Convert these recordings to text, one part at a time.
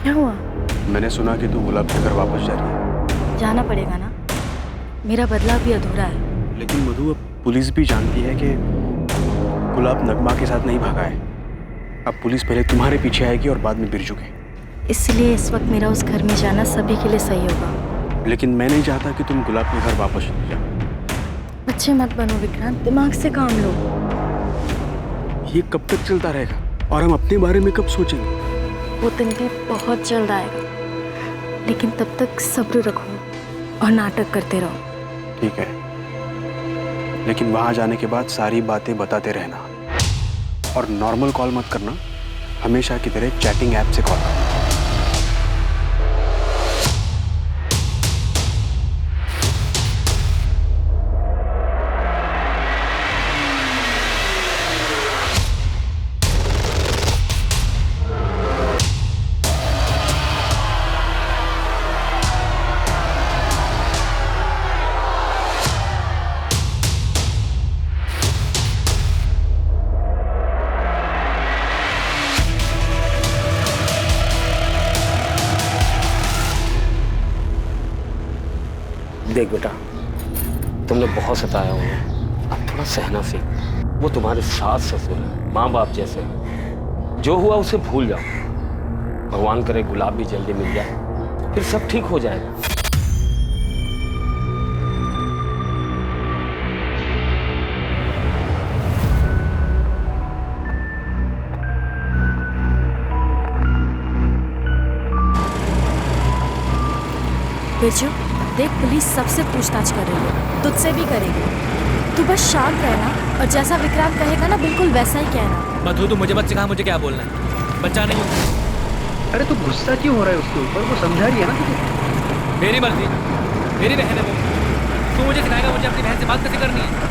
क्या हुआ? मैंने सुना कि तू गुलाब के घर वापस जा रही है। जाना पड़ेगा ना, मेरा बदला भी अधूरा है। लेकिन मधु, अब पुलिस भी जानती है कि गुलाब नगमा के साथ नहीं भागा है। अब पुलिस पहले तुम्हारे पीछे आएगी और बाद में बिरजू के। इसलिए इस वक्त मेरा उस घर में जाना सभी के लिए सही होगा। लेकिन मैं नहीं चाहता कि तुम गुलाब के घर वापस चले जाओ। अच्छे मत बनो विक्रांत, दिमाग से काम लो। ये कब तक चलता रहेगा और हम अपने बारे में कब सोचेंगे? वो दिन भी बहुत जल्द आएगा, लेकिन तब तक सब्र रखो और नाटक करते रहो। ठीक है, लेकिन वहां जाने के बाद सारी बातें बताते रहना और नॉर्मल कॉल मत करना, हमेशा की तरह चैटिंग ऐप से कॉल करना। देख बेटा, तुमने बहुत सताया उन्हें, अब थोड़ा सहना सीख। वो तुम्हारे सास ससुर है, माँ बाप जैसे। जो हुआ उसे भूल जाओ। भगवान करे गुलाब भी जल्दी मिल जाए, फिर सब ठीक हो जाएगा। बिरजू, देख पुलिस सबसे पूछताछ कर रही है, तुझसे भी करेगी। तू बस शांत रहना और जैसा विक्रांत कहेगा ना बिल्कुल वैसा ही कहना। मधु, तू मुझे मत सिखा मुझे क्या बोलना है, बच्चा नहीं हूँ। अरे तू गुस्सा क्यों हो रहा है उसके ऊपर? वो समझा रही है ना तुझे। मेरी मर्जी, मेरी बहन है वो। तू मुझे सिखाएगा मुझे अपनी बहन से बात कैसे करनी है?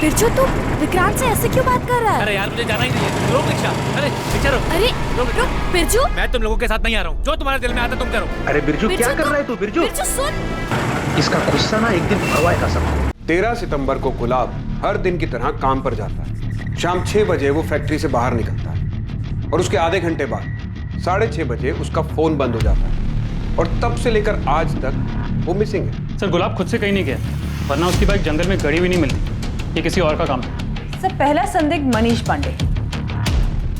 बिरजू, तू विक्रांत से ऐसे क्यों बात कर रहा है? अरे यार, मुझे जाना ही नहीं है। रोक रिक्शा। अरे रिक्शा रोक। अरे रुक बिरजू। मैं तुम लोगों के साथ नहीं आ रहा हूँ। जो तुम्हारे दिल में आता तुम करो। अरे बिरजू, क्या कर रहा है तू? बिरजू, बिरजू सुन। इसका गुस्सा ना एक दिन भरवाए का सब। 13 सितंबर को गुलाब हर दिन की तरह काम पर जाता है। शाम 6 बजे वो फैक्ट्री से बाहर निकलता है और उसके आधे घंटे बाद 6:30 बजे उसका फोन बंद हो जाता है और तब से लेकर आज तक वो मिसिंग है। सर, गुलाब खुद से कहीं नहीं गया, वरना उसकी बाइक जंगल में गड़ी हुई नहीं मिलती। ये किसी और का काम है। सर, पहला संदिग्ध मनीष पांडे।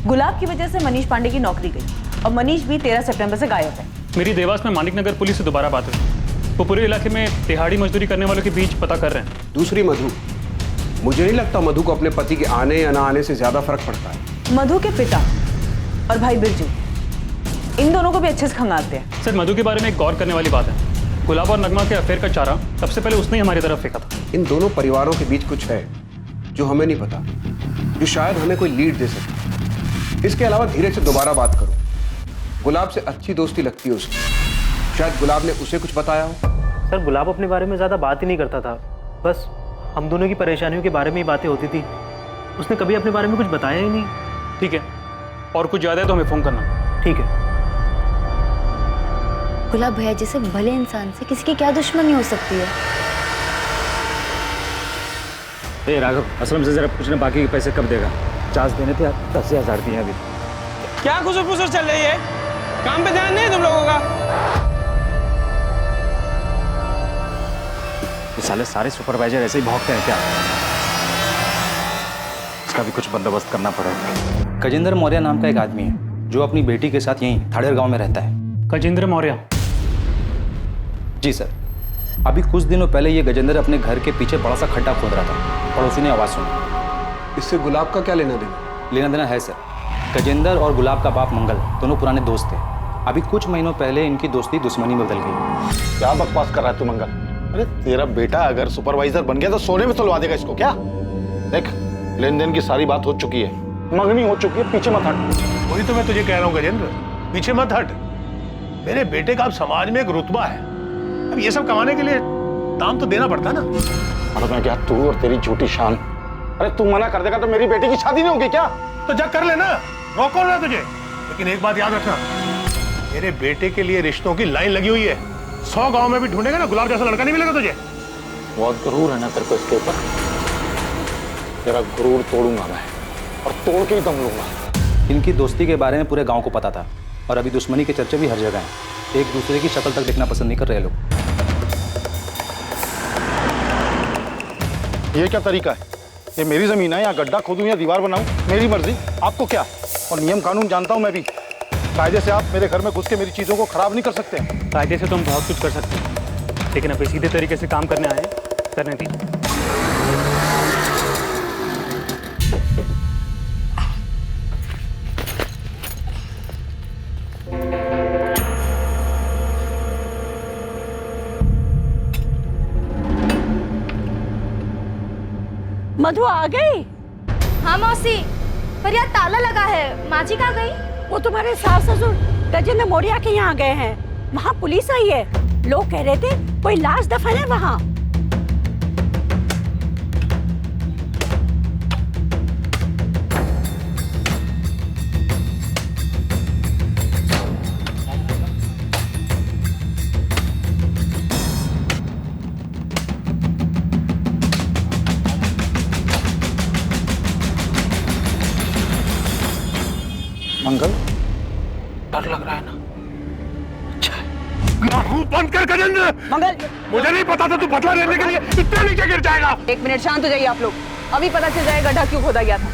गुलाब की वजह से मनीष पांडे की नौकरी गई और मनीष भी 13 सितंबर से गायब है। मेरी देवास में मानिक नगर पुलिस से दोबारा बात हुई। वो पूरे इलाके में दिहाड़ी मजदूरी करने वालों के बीच पता कर रहे हैं। दूसरी मधु, मुझे नहीं लगता मधु को अपने पति के आने या ना आने से ज्यादा फर्क पड़ता है। मधु के पिता और भाई बिरजू, इन दोनों को भी अच्छे से खंगालते हैं। सर, मधु के बारे में एक गौर करने वाली बात है। गुलाब और नगमा के अफेयर का चारा सबसे पहले उसने ही हमारी तरफ फेंका था। इन दोनों परिवारों के बीच कुछ है जो हमें नहीं पता, जो शायद हमें कोई लीड दे सके। इसके अलावा धीरे से दोबारा बात करो। गुलाब से अच्छी दोस्ती लगती है उसकी, शायद गुलाब ने उसे कुछ बताया हो। सर, गुलाब अपने बारे में ज़्यादा बात ही नहीं करता था, बस हम दोनों की परेशानियों के बारे में ही बातें होती थी। उसने कभी अपने बारे में कुछ बताया ही नहीं। ठीक है, और कुछ ज़्यादा है तो हमें फ़ोन करना। ठीक है। गुलाब भैया जैसे भले इंसान से किसी की क्या दुश्मनी हो सकती है? ए राघव, असलम से जरा पूछना बाकी के पैसे कब देगा? 50 देने थे, 10,000 दिए अभी। क्या खुसर चल रही है? काम पे ध्यान नहीं है तुम लोगों का? साले सारे सुपरवाइजर ऐसे ही भौंकते हैं क्या? इसका भी कुछ बंदोबस्त करना पड़ेगा। गजेंद्र मौर्य नाम का एक आदमी है जो अपनी बेटी के साथ यहीं थाड़ेर गांव में रहता है। गजेंद्र मौर्य? जी सर। अभी कुछ दिनों पहले ये गजेंद्र अपने घर के पीछे बड़ा सा खड्डा खोद रहा था। पड़ोसी ने आवाज सुनी। इससे गुलाब का क्या लेना देना? लेना देना है सर। गजेंद्र और गुलाब का बाप मंगल दोनों पुराने दोस्त थे। अभी कुछ महीनों पहले इनकी दोस्ती दुश्मनी में बदल गई। क्या बकवास कर रहा है तू मंगल? अरे तेरा बेटा अगर सुपरवाइजर बन गया तो सोने में तुलवा देगा इसको क्या? देख, लेन देन की सारी बात हो चुकी है, मंगनी हो चुकी है, पीछे मत हट। वही तो मैं तुझे कह रहा हूँ गजेंद्र, पीछे मत हट। मेरे बेटे का अब समाज में एक रुतबा है, अब ये सब कमाने के लिए दाम तो देना पड़ता है ना। अरे मैं क्या, तू और तेरी झूठी शान। अरे तू मना कर देगा तो मेरी बेटी की शादी नहीं होगी क्या? तो जा कर लेना, रोक कौन रहा तुझे? लेकिन एक बात याद रखना, मेरे बेटे के लिए रिश्तों की लाइन लगी हुई है। 100 गांव में भी ढूंढेगा ना, गुलाब जैसा लड़का नहीं मिलेगा तुझे। बहुत गुरूर है ना तेरे को इसके ऊपर। तेरा गुरूर तोड़ूंगा मैं, और तोड़ के ही दम लूंगा। इनकी दोस्ती के बारे में पूरे गांव को पता था और अभी दुश्मनी के चर्चे भी हर जगह हैं। एक दूसरे की शक्ल तक देखना पसंद नहीं कर रहे लोग। ये क्या तरीका है? ये मेरी जमीन है, यहाँ गड्ढा खोदूं या दीवार बनाऊं, मेरी मर्जी। आपको क्या? और नियम कानून जानता हूं मैं भी। कायदे से आप मेरे घर में घुस के मेरी चीजों को खराब नहीं कर सकते। कायदे से तो हम बहुत कुछ कर सकते हैं, लेकिन अभी सीधे तरीके से काम करने आए हैं, करने दीजिए। मधु आ गई? हाँ मौसी, पर यार ताला लगा है। माँ जी कहाँ गई? वो तुम्हारे सास ससुर गजेंद्र मौर्य के यहाँ गए हैं। वहाँ पुलिस आई है। लोग कह रहे थे कोई लाश दफन है वहाँ। मंगल, डर लग रहा है ना? मुंह बंद कर गजेंद्र। मंगल, मुझे नहीं पता था तू बदला लेने के लिए इतने नीचे गिर जाएगा। 1 मिनट शांत हो जाइए आप लोग। अभी पता चल जाएगा गड्ढा क्यों खोदा गया था।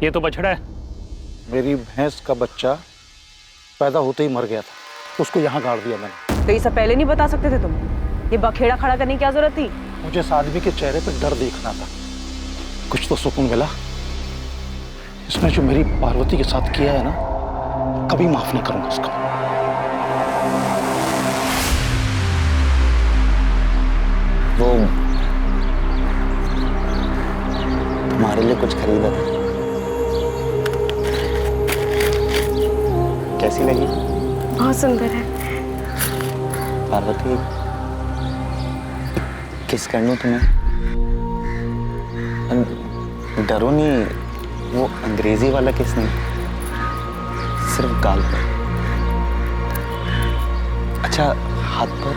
ये तो बछड़ा है। मेरी भैंस का बच्चा पैदा होते ही मर गया था, उसको यहाँ गाड़ दिया मैंने। तो ये सब पहले नहीं बता सकते थे तुम? ये बखेड़ा खड़ा करने की क्या जरूरत थी? मुझे इस आदमी के चेहरे पर डर देखना था, कुछ तो सुकून मिला। इसने जो मेरी पार्वती के साथ किया है ना, कभी माफ नहीं करूंगा उसका। वो तुम्हारे लिए कुछ खरीदा था, कैसी लगी? बहुत सुंदर है। पार्वती, किस कर लूं तुम्हें? डरो नहीं, वो अंग्रेजी वाला किस नहीं, सिर्फ गाल पर। अच्छा, हाथ पर।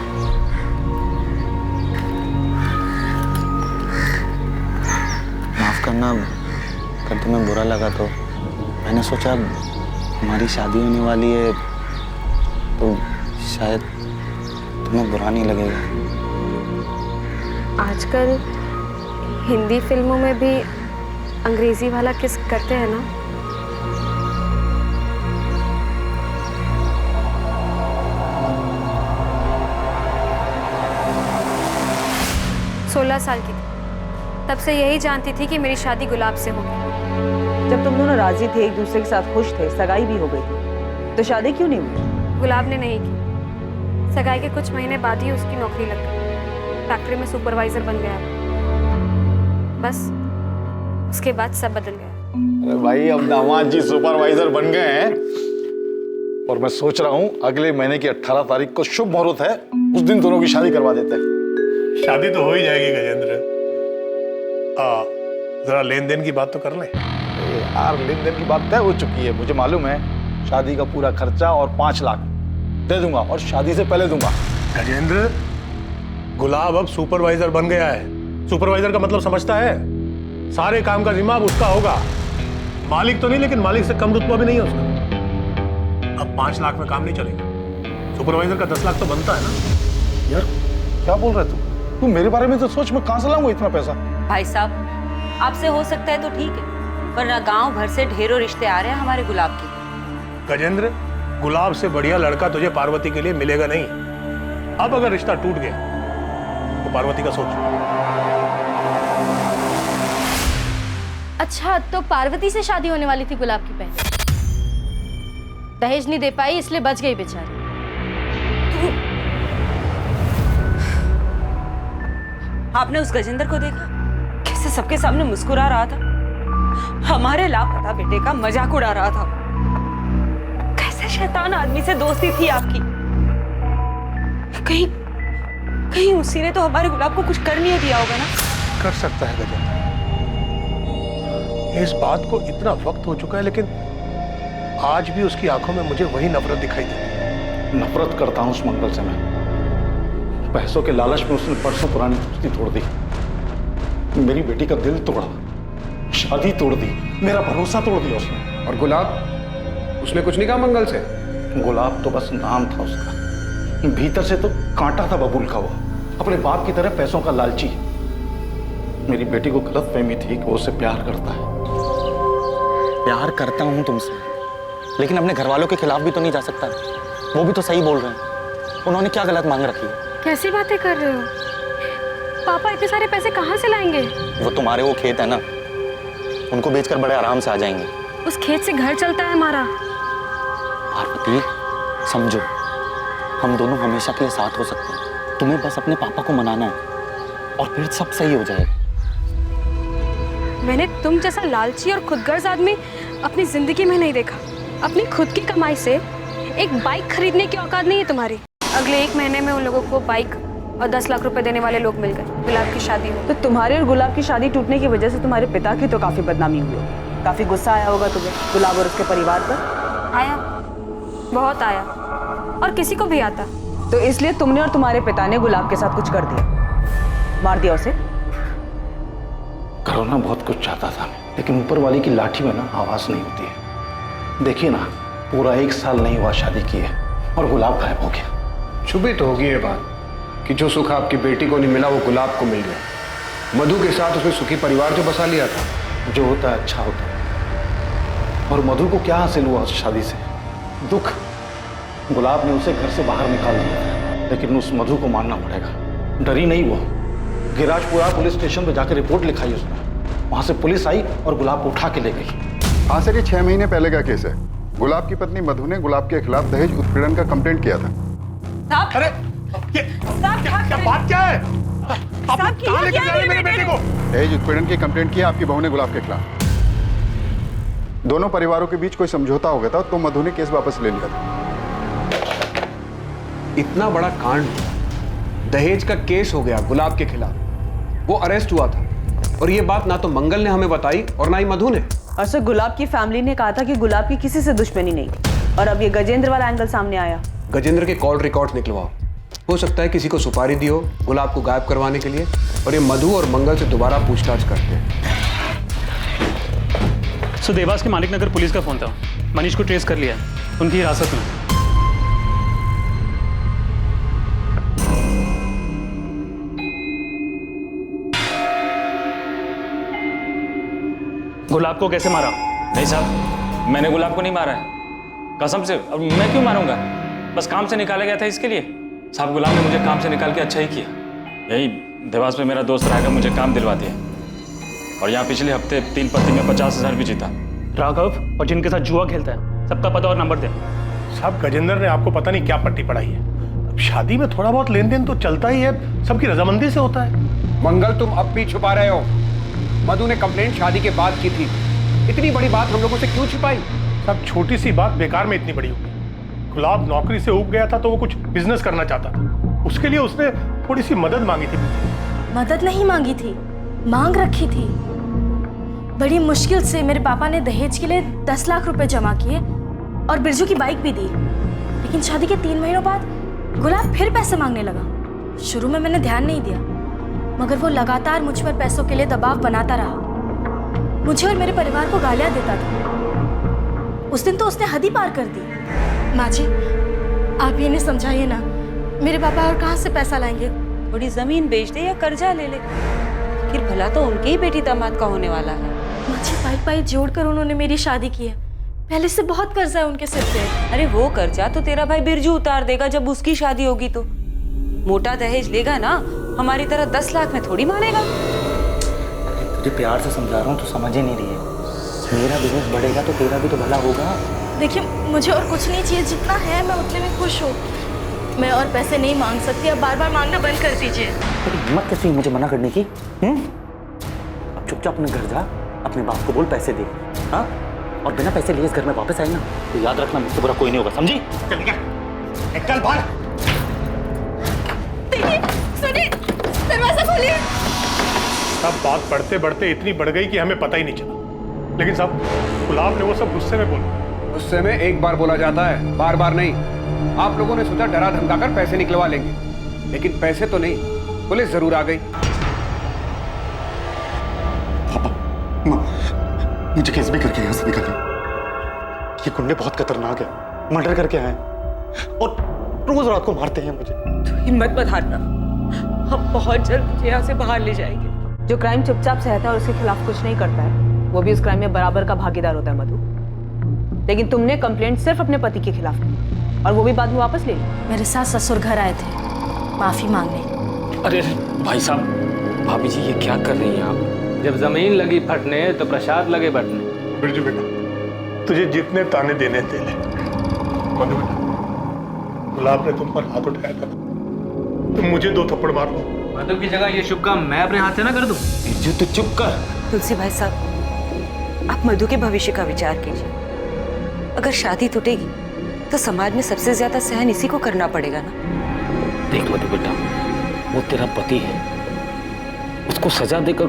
माफ करना अगर तुम्हें बुरा लगा तो। मैंने सोचा हमारी शादी होने वाली है तो शायद तुम्हें बुरा नहीं लगेगा। आजकल हिंदी फिल्मों में भी अंग्रेजी वाला किस करते हैं ना? साल की थी, तब से यही जानती थी कि मेरी शादी गुलाब से होगी। जब तुम दोनों राजी थे, एक दूसरे के साथ खुश थे, सगाई भी हो गई थी, तो शादी क्यों नहीं हुई? गुलाब ने नहीं की। सगाई के कुछ महीने बाद ही उसकी नौकरी लग गई। फैक्ट्री में सुपरवाइजर बन गया। बस उसके बाद सब बदल गया। अरे भाई, अब दामाद जी सुपरवाइजर बन गए हैं और मैं सोच रहा हूँ अगले महीने की 18 तारीख को शुभ मुहूर्त है, उस दिन दोनों की शादी करवा देते हैं। शादी तो हो ही जाएगी गजेंद्र। जरा लेन देन की बात तो कर लें। यार, लेन देन की बात तय हो चुकी है, मुझे मालूम है। शादी का पूरा खर्चा और 5 लाख दे दूंगा, और शादी से पहले दूंगा। गजेंद्र, गुलाब अब सुपरवाइजर बन गया है। सुपरवाइजर का मतलब समझता है? सारे काम का जिम्मा अब उसका होगा। मालिक तो नहीं, लेकिन मालिक से कम रुतबा भी नहीं है उसका। अब 5 लाख में काम नहीं चलेगा। सुपरवाइजर का 10 लाख तो बनता है ना। यार, क्या बोल रहे तू मेरे बारे में तो सोच, मैं कहां से लाऊंगा इतना पैसा? भाई साहब, आपसे हो सकता है तो ठीक है, वरना गांव भर से ढेरों रिश्ते आ रहे हैं हमारे गुलाब के। गजेंद्र, गुलाब से बढ़िया लड़का तुझे पार्वती के लिए मिलेगा नहीं। अब अगर रिश्ता टूट गया तो पार्वती का सोच। अच्छा, तो पार्वती से शादी होने वाली थी गुलाब की पहले। दहेज नहीं दे पाई इसलिए बच गई बेचारी। आपने उस गजेंद्र को देखा कैसे सबके सामने मुस्कुरा रहा था, हमारे लापता बेटे का मजाक उड़ा रहा था। कैसे शैतान आदमी से दोस्ती थी आपकी। कहीं उसी ने तो हमारे गुलाब को कुछ कर नहीं दिया होगा ना? कर सकता है गजेंद्र, इस बात को इतना वक्त हो चुका है, लेकिन आज भी उसकी आंखों में मुझे वही नफरत दिखाई देती है। नफरत करता हूं उस मंगल से मैं। पैसों के लालच में उसने परसों पुरानी दोस्ती तोड़ दी, मेरी बेटी का दिल तोड़ा, शादी तोड़ दी, मेरा भरोसा तोड़ दिया उसने। और गुलाब, उसने कुछ नहीं कहा मंगल से? गुलाब तो बस नाम था उसका, भीतर से तो कांटा था बबूल का। वो अपने बाप की तरह पैसों का लालची। मेरी बेटी को गलतफहमी थी कि वो उससे प्यार करता है। प्यार करता हूँ तुमसे, लेकिन अपने घर वालों के खिलाफ भी तो नहीं जा सकता। वो भी तो सही बोल रहे हैं। उन्होंने क्या गलत मांग रखी है? कैसी बातें कर रहे हो? पापा इतने सारे पैसे कहाँ से लाएंगे? वो तुम्हारे वो खेत है ना, उनको बेचकर बड़े आराम से आ जाएंगे। उस खेत से घर चलता है हमारा। पार्वती, समझो, हम दोनों हमेशा के लिए साथ हो सकते हैं। तुम्हें बस अपने पापा को मनाना है और फिर सब सही हो जाएगा। मैंने तुम जैसा लालची और खुदगर्ज आदमी अपनी जिंदगी में नहीं देखा। अपनी खुद की कमाई से एक बाइक खरीदने की औकात नहीं है तुम्हारी। अगले 1 महीने में उन लोगों को बाइक और 10 लाख रुपए देने वाले लोग मिल गए। गुलाब की शादी हो। तो तुम्हारे और गुलाब की शादी टूटने की वजह से तुम्हारे पिता की तो काफी बदनामी हुई होगी। काफी गुस्सा आया होगा तुम्हें गुलाब और उसके परिवार पर। आया, बहुत आया, और किसी को भी आता। तो इसलिए तुमने और तुम्हारे पिता ने गुलाब के साथ कुछ कर दिया, मार दिया उसे। करना बहुत कुछ चाहता था, लेकिन ऊपर वाली की लाठी में ना आवाज नहीं होती है। देखिए ना, पूरा 1 साल नहीं हुआ शादी किए और गुलाब गायब हो गया। छुपी तो होगी ये बात कि जो सुख आपकी बेटी को नहीं मिला वो गुलाब को मिल गया। मधु के साथ उसने सुखी परिवार जो बसा लिया था। जो होता है अच्छा होता है। और मधु को क्या हासिल हुआ उस शादी से? दुख। गुलाब ने उसे घर से बाहर निकाल दिया था, लेकिन उस मधु को मानना पड़ेगा। डरी नहीं वो, गिराजपुरा पुलिस स्टेशन पे जाकर रिपोर्ट लिखाई उसने। वहां से पुलिस आई और गुलाब को उठा के ले गई। आज से 6 महीने पहले का केस है। गुलाब की पत्नी मधु ने गुलाब के खिलाफ दहेज उत्पीड़न का कंप्लेंट किया था। अरे क्या बात क्या है? आप कहां लेके जा रहे हैं मेरे बेटे को? दहेज उत्पीड़न की कंप्लेंट किया आपकी बहू ने गुलाब के खिलाफ। दोनों परिवारों के बीच कोई समझौता हो गया था तो मधु ने केस वापस ले लिया था। इतना बड़ा कांड, दहेज का केस हो गया गुलाब के खिलाफ, वो अरेस्ट हुआ था, और ये बात ना तो मंगल ने हमें बताई और ना ही मधु ने। और सर, गुलाब की फैमिली ने कहा था कि गुलाब की किसी से दुश्मनी नहीं थी, और अब ये गजेंद्र वाला एंगल सामने आया। गजेंद्र के कॉल रिकॉर्ड्स निकलवाओ। हो सकता है किसी को सुपारी दी हो गुलाब को गायब करवाने के लिए, और ये मधु और मंगल से दोबारा पूछताछ करते हैं। सो देवास के मानिक नगर पुलिस का फोन था। मनीष को ट्रेस कर लिया है, उनकी हिरासत में। गुलाब को कैसे मारा? नहीं साहब, मैंने गुलाब को नहीं मारा है, कसम से। अब मैं क्यों मारूंगा? बस काम से निकाला गया था इसके लिए। साहब, गुलाब ने मुझे काम से निकाल के अच्छा ही किया। यही देवास में मेरा दोस्त राघव मुझे काम दिलवा दिया, और यहाँ पिछले हफ्ते 3 पत्ती में 50,000 भी जीता। राघव और जिनके साथ जुआ खेलता है, सबका पता और नंबर दे। साहब, गजेंद्र ने आपको पता नहीं क्या पट्टी पढ़ाई है। अब शादी में थोड़ा बहुत लेन देन तो चलता ही है, सबकी रजामंदी से होता है। मंगल, तुम अब भी छुपा रहे हो। मधु ने कंप्लेंट शादी के बाद की थी। इतनी बड़ी बात हम लोगों से क्यों छिपाई? सब छोटी सी बात बेकार में इतनी बड़ी हो गई। गुलाब नौकरी से ऊब गया था तो वो कुछ बिजनेस करना चाहता था। उसके लिए उसने थोड़ी सी मदद मांगी थी। मदद नहीं मांगी थी, मांग रखी थी। बड़ी मुश्किल से मेरे पापा ने दहेज के लिए 10 लाख रुपए जमा किए और बिरजू की बाइक भी दी। लेकिन शादी के 3 महीनों बाद गुलाब फिर पैसे मांगने लगा। शुरू में मैंने ध्यान नहीं दिया, मगर वो लगातार मुझ पर पैसों के लिए दबाव बनाता रहा। मुझे और मेरे परिवार को गालियां देता था। उस दिन तो उसने हद ही पार कर दी। माँ जी, आप ये नहीं समझाइए ना, मेरे पापा और कहाँ से पैसा लाएंगे? थोड़ी जमीन बेच दे या कर्जा ले ले, फिर भला तो उनके ही बेटी दामाद का होने वाला है। माँ जी, पाई पाई जोड़कर उन्होंने मेरी शादी की है। पहले से बहुत कर्जा है उनके सिर पे। अरे वो कर्जा तो तेरा भाई बिरजू उतार देगा जब उसकी शादी होगी। तो मोटा दहेज लेगा ना, हमारी तरह 10 लाख में थोड़ी मानेगा। तुझे प्यार से समझा रहा हूँ, तो समझ ही नहीं रही है। मेरा बिजनेस बढ़ेगा तो तेरा भी तो भला होगा। देखिए, मुझे और कुछ नहीं चाहिए, जितना है मैं उतने में खुश हूँ। मैं और पैसे नहीं मांग सकती, अब बार बार मांगना बंद कर दीजिए। तेरी हिम्मत कैसी हुई मुझे मना करने की? अब चुपचाप अपने घर जा, अपने बाप को बोल पैसे दे। हाँ, और बिना पैसे लिए इस घर में वापस आए ना, तो याद रखना मुझसे बुरा कोई नहीं होगा, समझी? चल बाहर। सुनिए, दरवाजा खोलिए। सब बात बढ़ते बढ़ते इतनी बढ़ गई कि हमें पता ही नहीं चला। लेकिन साहब, गुलाब ने वो सब गुस्से में बोला। गुस्से में एक बार बोला जाता है, बार बार नहीं। आप लोगों ने सोचा डरा धमकाकर पैसे निकलवा लेंगे, लेकिन पैसे तो नहीं, पुलिस जरूर आ गई। पापा, माँ, मुझे केस भी करके यहाँ से निकालिए। ये गुंडे बहुत खतरनाक है, मर्डर करके आए और रोज रात को मारते हैं मुझे। तो हिम्मत मत हारना, हम बहुत जल्द तुझे यहाँ से बाहर ले जाएंगे। जो क्राइम चुपचाप सहता है और उसके खिलाफ कुछ नहीं करता है, वो भी उस क्राइम में बराबर का भागीदार होता है मधु। लेकिन तुमने कंप्लेंट सिर्फ अपने पति के खिलाफ की और वो भी बाद में वापस ले ली। मेरे सास ससुर घर आए थे माफी मांगने। अरे भाई साहब, भाभी जी ये क्या कर रही हैं आप? जब जमीन लगी फटने तो प्रसाद लगे बटने। बिरजू बेटा, तुझे जितने ताने देने दे ले। मधु बेटा, गुलाब ने तुम पर हाथ उठाया था, तुम मुझे 2 थप्पड़ मार लो। मधु की जगह ये शुभ काम मैं अपने हाथ से ना कर दूं। बिरजू तू चुप कर। तुलसी भाई साहब, आप मधु के भविष्य का विचार कीजिए। अगर शादी टूटेगी तो समाज में सबसे ज्यादा सहन इसी को करना पड़ेगा ना। देख मधु बेटा, वो तेरा पति है, उसको सजा देकर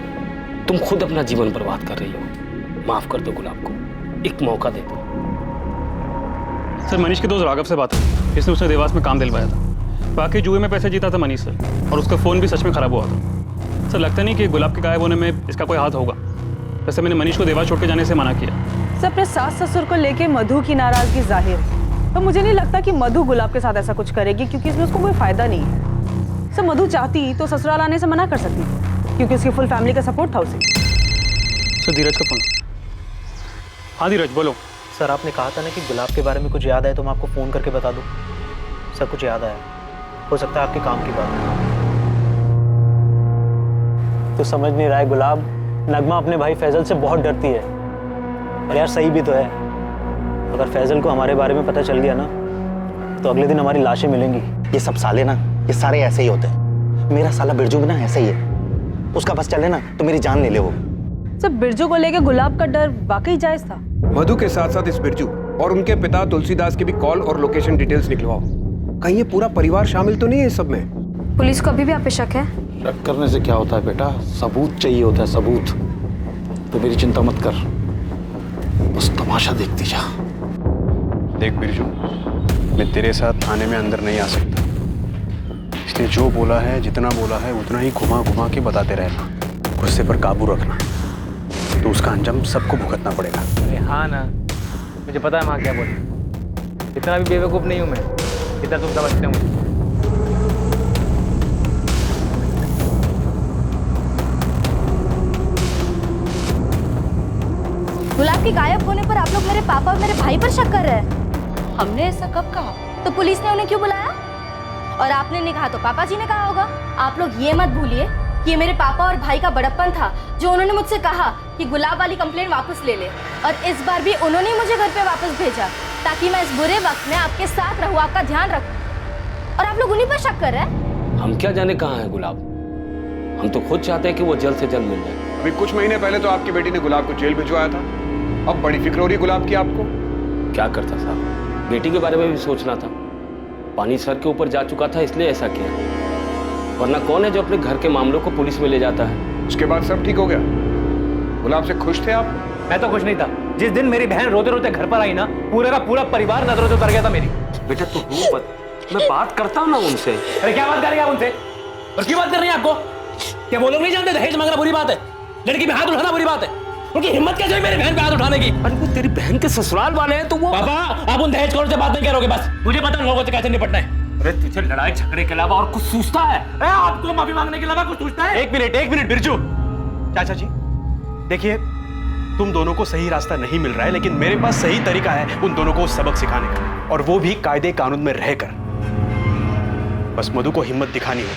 तुम खुद अपना जीवन बर्बाद कर रही हो। माफ कर दो गुलाब को, एक मौका दे दो। सर मनीष के दोस्त राघव से बात हुई, जिसने उसने देवास में काम दिलवाया था। बाकी जुए में पैसे जीता था मनीष सर, और उसका फ़ोन भी सच में ख़राब हुआ था। सर लगता नहीं कि गुलाब के गायब होने में इसका कोई हाथ होगा। वैसे मैंने मनीष को देवास छोड़ के जाने से मना किया। सर अपने सास ससुर को लेके मधु की नाराजगी जाहिर है, तो मुझे नहीं लगता कि मधु गुलाब के साथ ऐसा कुछ करेगी, क्योंकि इसमें उसको कोई फायदा नहीं है। सर मधु चाहती तो ससुराल आने से मना कर सकती थी, क्योंकि उसकी फुल फैमिली का सपोर्ट था उसे। सर धीरज का फ़ोन। हाँ धीरज बोलो। सर आपने कहा था ना कि गुलाब के बारे में कुछ याद आए तो मैं आपको फ़ोन करके बता दूँ। सर कुछ याद आया, हो सकता है आपके काम की बात है। तो समझ नहीं रहा है गुलाब, नगमा अपने भाई फैजल से बहुत डरती है। और यार सही भी तो है, अगर फैजल को हमारे बारे में पता चल गया ना तो अगले दिन हमारी लाशें मिलेंगी। ये सब साले ना, ये सारे ऐसे ही होते हैं। मेरा साला बिरजू भी ना ऐसा ही है, उसका बस चले ना तो मेरी जान ले ले वो। सर बिरजू को लेके गुलाब का डर वाकई जायज था। मधु के साथ साथ इस बिरजू और उनके पिता तुलसीदास की भी कॉल और लोकेशन डिटेल्स निकलवाओ। कहीं ये पूरा परिवार शामिल तो नहीं है इस सब में? पुलिस को अभी भी आप पे शक है? शक करने से क्या होता है बेटा, सबूत चाहिए होता है, सबूत। तो मेरी चिंता मत कर, बस तमाशा देखती जा। देख बिरजू, मैं तेरे साथ थाने में अंदर नहीं आ सकता, इसलिए जो बोला है, जितना बोला है उतना ही घुमा घुमा के बताते रहना। गुस्से पर काबू रखना, तो उसका अंजाम सबको भुगतना पड़ेगा। अरे हाँ ना, मुझे पता है माँ क्या बोली। इतना भी बेवकूफ़ नहीं हूँ मैं, इतना तुम समझते हो मुझे। गुलाब के गायब होने पर आप लोग मेरे पापा और मेरे भाई पर शक कर रहे हैं। हमने ऐसा कब कहा? तो पुलिस ने उन्हें क्यों बुलाया? और आपने नहीं कहा तो पापा जी ने कहा होगा। आप लोग ये मत भूलिए कि ये मेरे पापा और भाई का बड़प्पन था, जो उन्होंने मुझसे कहा कि गुलाब वाली कंप्लेंट वापस ले ले। और इस बार भी उन्होंने मुझे घर पे वापस भेजा, ताकि मैं इस बुरे वक्त में आपके साथ रहूं, आपका ध्यान रखूं। और आप लोग उन्हीं पर शक कर रहे हैं। हम क्या जाने कहाँ है गुलाब, हम तो खुद चाहते हैं कि वो जल्द से जल्द मिल जाए। अभी कुछ महीने पहले तो आपकी बेटी ने गुलाब को जेल भिजवाया था, अब बड़ी फिक्र हो रही गुलाब की आपको। क्या करता साहब, बेटी के बारे में भी सोचना था। पानी सर के ऊपर जा चुका था इसलिए ऐसा किया, वरना कौन है जो अपने घर के मामलों को पुलिस में ले जाता है। उसके बाद सब ठीक हो गया। गुलाब से खुश थे आप? मैं तो खुश नहीं था। जिस दिन मेरी बहन रोते रोते घर पर आई ना, पूरे का पूरा परिवार नजरों से उतर गया था मेरी। बेटा तू मैं बात करता हूँ ना उनसे। अरे क्या बात करेंगे आप उनसे? और क्यों बात कर रही है आपको? क्या वो लोग नहीं जानते दहेज मांगना बुरी बात है, लड़की पे हाथ उठाना बुरी बात है? उनकी हिम्मत कैसे हुई मेरी बहन पे हाथ उठाने की? अरे वो तेरी बहन के ससुराल वाले हैं तो वो। पापा आप उन दहेज खोरों से बात नहीं करोगे, बस मुझे पता है लोगों से कैसे निपटना है। अरे तुझे लड़ाई झगड़े के अलावा और कुछ सूझता है? आपको माफी मांगने के अलावा कुछ सूझता है? एक मिनट बिरजू। चाचा जी देखिए, तुम दोनों को सही रास्ता नहीं मिल रहा है, लेकिन मेरे पास सही तरीका है उन दोनों को सबक सिखाने का, और वो भी कायदे कानून में रहकर। बस मधु को हिम्मत दिखानी होगी।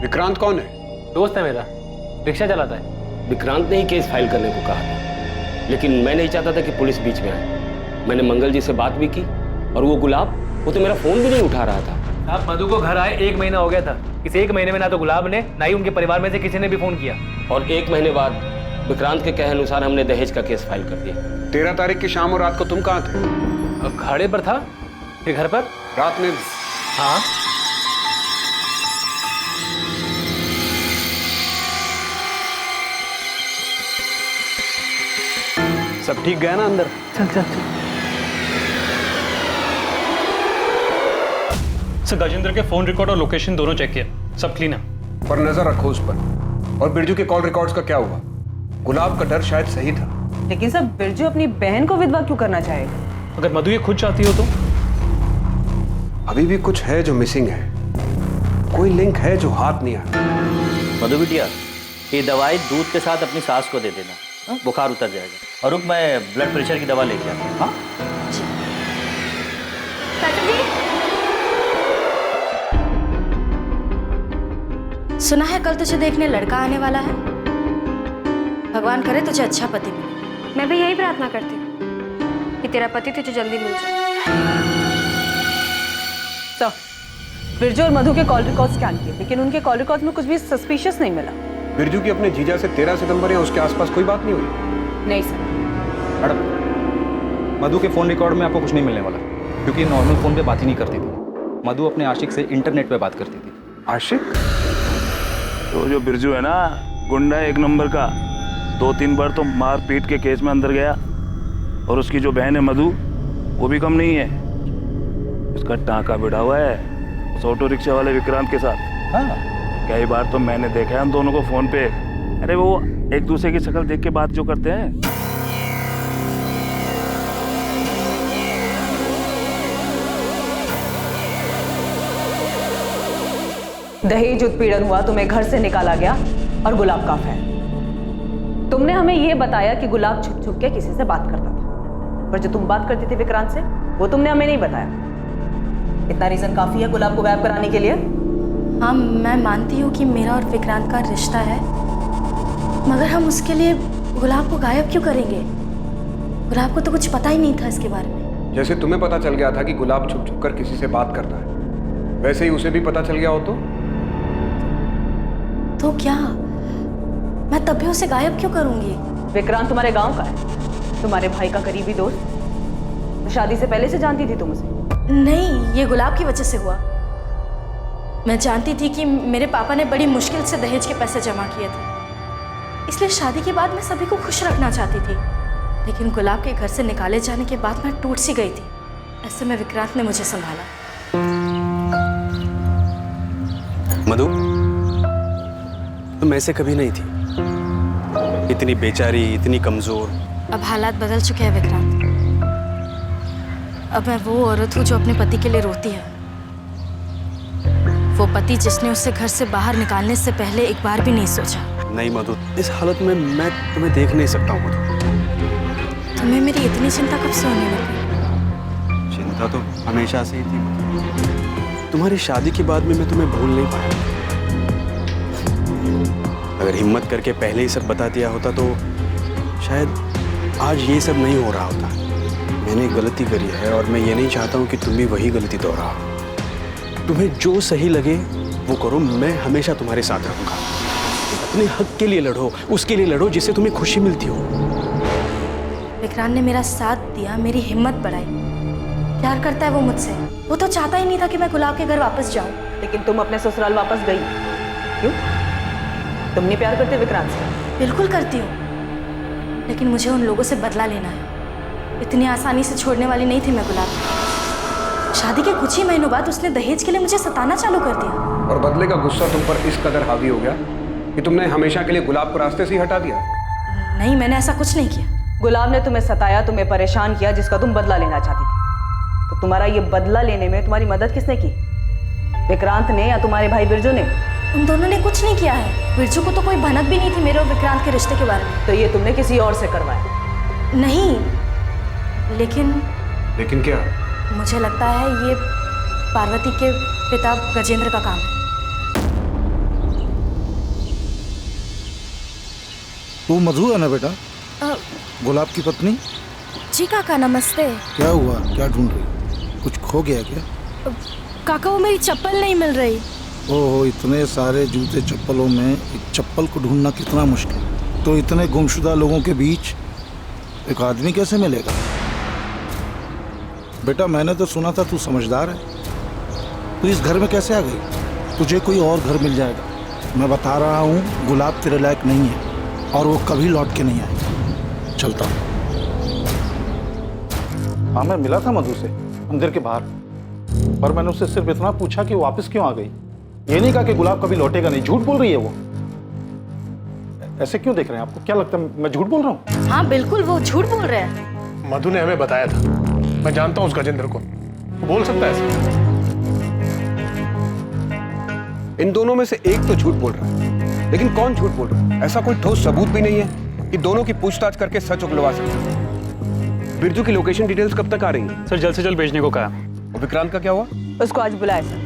विक्रांत कौन है? दोस्त है मेरा, रिक्शा चलाता है। विक्रांत ने ही केस फाइल करने को कहा था, लेकिन मैं नहीं चाहता था कि पुलिस बीच में आए। मैंने मंगल जी से बात भी की, और वो गुलाब, वो तो मेरा फोन भी नहीं उठा रहा था। आप मधु को घर आए 1 महीना हो गया था। इस 1 महीने में ना तो गुलाब ने, ना ही उनके परिवार में से किसी ने भी फोन किया। और 1 महीने बाद विक्रांत के कहे अनुसार हमने दहेज का केस फाइल कर दिया। 13 तारीख की शाम और रात को तुम कहाँ थे? घाड़े पर था, फिर घर पर। रात में? हाँ। सब ठीक गया ना अंदर? चल। सर गजेंद्र के फोन रिकॉर्ड और लोकेशन दोनों चेक किया, सब क्लीन है। पर नजर रखो उस पर। और बिरजू के कॉल रिकॉर्ड्स का क्या हुआ? गुलाब का डर शायद सही था। लेकिन सर बिरजू अपनी बहन को विधवा क्यों करना चाहेगा? अगर मधु ये खुद चाहती हो तो? अभी भी कुछ है जो मिसिंग है, कोई लिंक है जो हाथ नहीं आता। मधु बिटिया, ये दवाई दूध के साथ अपनी सास को दे देना, बुखार उतर जाएगा। और रुक, मैं ब्लड प्रेशर की दवा लेके आता हूँ। हाँ सुना है कल तुझे देखने लड़का आने वाला है। भगवान करे तुझे अच्छा पति मिले। मैं भी यही प्रार्थना करती हूँ कि तेरा पति तुझे जल्दी मिल जाए। सर, बिरजू और मधु के कॉल रिकॉर्ड स्कैन किए, लेकिन उनके कॉल रिकॉर्ड में कुछ भी सस्पिशियस नहीं मिला। बिरजू की अपने जीजा से 13 सितंबर या उसके आसपास कोई बात नहीं हुई? नहीं सर। मैडम, मधु के फोन रिकॉर्ड में आपको कुछ नहीं मिलने वाला, क्योंकि नॉर्मल फोन पे बात ही नहीं करती थी। मधु अपने आशिक से इंटरनेट पे बात करती थी। आशिक? तो जो बिरजू है ना, गुंडा 1 नंबर का, 2-3 बार तो मार पीट के केस में अंदर गया। और उसकी जो बहन है मधु, वो भी कम नहीं है। उसका टांका बिड़ा हुआ है उस ऑटो रिक्शा वाले विक्रांत के साथ। हाँ, कई बार तो मैंने देखा है उन दोनों को फोन पे। अरे वो एक दूसरे की शक्ल देख के बात जो करते हैं। दहेज उत्पीड़न हुआ, तुम्हें घर से निकाला गया और गुलाब का अफेयर। तुमने हमें यह बताया कि गुलाब छुप छुप के किसी से बात करता था, पर जो तुम बात करती थी विक्रांत से, वो तुमने हमें नहीं बताया। इतना रीजन काफी है गुलाब को गायब कराने के लिए? हाँ, मैं मानती हूँ कि मेरा और विक्रांत का रिश्ता है, मगर हम उसके लिए गुलाब को गायब क्यों करेंगे? गुलाब को तो कुछ पता ही नहीं था इसके बारे में। जैसे तुम्हें पता चल गया था कि गुलाब छुप छुप कर किसी से बात करता है, वैसे ही उसे भी पता चल गया हो तो क्या मैं तब भी उसे गायब क्यों करूंगी? विक्रांत तुम्हारे गांव का है, तुम्हारे भाई का करीबी दोस्त। शादी से पहले से जानती थी तुम उसे? नहीं, ये गुलाब की वजह से हुआ। मैं जानती थी कि मेरे पापा ने बड़ी मुश्किल से दहेज के पैसे जमा किए थे, इसलिए शादी के बाद मैं सभी को खुश रखना चाहती थी। लेकिन गुलाब के घर से निकाले जाने के बाद मैं टूट सी गई थी। ऐसे में विक्रांत ने मुझे संभाला। मधु, तुम ऐसे कभी नहीं थी, इतनी बेचारी, इतनी कमजोर। अब हालात बदल चुके हैं विक्रांत। अब मैं वो औरत हूँ जो अपने पति के लिए रोती है, वो पति जिसने उसे घर से बाहर निकालने से पहले एक बार भी नहीं सोचा। नहीं मधु, इस हालत में मैं तुम्हें देख नहीं सकता हूँ मधु। तुम्हें मेरी इतनी चिंता कब से होने लगी? चिंता तो हमेशा से ही थी मधु। तुम्हारी शादी के बाद में मैं तुम्हें भूल नहीं पाया। अगर हिम्मत करके पहले ही सब बता दिया होता तो शायद आज ये सब नहीं हो रहा होता। मैंने गलती करी है और मैं ये नहीं चाहता हूँ कि तुम भी वही गलती दोहराओ। तुम्हें जो सही लगे वो करो, मैं हमेशा तुम्हारे साथ रहूँगा। अपने हक के लिए लड़ो, उसके लिए लड़ो जिससे तुम्हें खुशी मिलती हो। विक्रांत ने मेरा साथ दिया, मेरी हिम्मत बढ़ाई। प्यार करता है वो मुझसे। वो तो चाहता ही नहीं था कि मैं गुलाब के घर वापस जाऊं। लेकिन तुम अपने ससुराल वापस गई क्यों? तुम नहीं प्यार करते विक्रांत से? बिल्कुल करती हूँ, लेकिन मुझे उन लोगों से बदला लेना है। इतनी आसानी से छोड़ने वाली नहीं थी मैं गुलाब। शादी के कुछ ही महीनों बाद उसने दहेज के लिए मुझे सताना चालू कर दिया। और बदले का गुस्सा तुम पर इस कदर हावी हो गया कि तुमने हमेशा के लिए गुलाब को रास्ते से ही हटा दिया? नहीं, मैंने ऐसा कुछ नहीं किया। गुलाब ने तुम्हें सताया, तुम्हें परेशान किया, जिसका तुम बदला लेना चाहती थी। तो तुम्हारा ये बदला लेने में तुम्हारी मदद किसने की? विक्रांत ने या तुम्हारे भाई बिरजू ने? उन दोनों ने कुछ नहीं किया है। बिरजू को तो कोई भनक भी नहीं थी मेरे और विक्रांत के रिश्ते के बारे में। तो ये तुमने किसी और से करवाया? नहीं, लेकिन क्या? मुझे लगता है ये पार्वती के पिता गजेंद्र का काम है। वो मधु है ना बेटा, गुलाब की पत्नी? जी काका, नमस्ते। क्या हुआ, क्या ढूंढ रही? कुछ खो गया क्या? काका, वो मेरी चप्पल नहीं मिल रही। ओहो, इतने सारे जूते चप्पलों में एक चप्पल को ढूंढना कितना मुश्किल। तो इतने गुमशुदा लोगों के बीच एक आदमी कैसे मिलेगा? बेटा, मैंने तो सुना था तू समझदार है। तू इस घर में कैसे आ गई? तुझे कोई और घर मिल जाएगा। मैं बता रहा हूँ, गुलाब तेरे लायक नहीं है और वो कभी लौट के नहीं आएगी। चलता हूँ। हाँ, मैं मिला था मधु से मंदिर के बाहर, पर मैंने उससे सिर्फ इतना पूछा कि वो वापस क्यों आ गई। ये नहीं कहा कि गुलाब कभी लौटेगा नहीं। झूठ बोल रही है वो। ऐसे क्यों देख रहे हैं? आपको क्या लगता है मैं झूठ बोल रहा हूँ? हाँ बिल्कुल, वो झूठ बोल रहे हैं। मधु ने हमें बताया था। मैं जानता हूँ उस गजेंद्र को, वो बोल सकता है ऐसे। इन दोनों में से एक तो झूठ बोल रहा है, लेकिन कौन झूठ बोल रहा है? ऐसा कोई ठोस सबूत भी नहीं है कि दोनों की पूछताछ करके सच उगलवा सकते। बिरजू की लोकेशन डिटेल्स कब तक आ रही है? सर जल्द से जल्द भेजने को कहा। और विक्रांत का क्या हुआ? उसको आज बुलाया सर।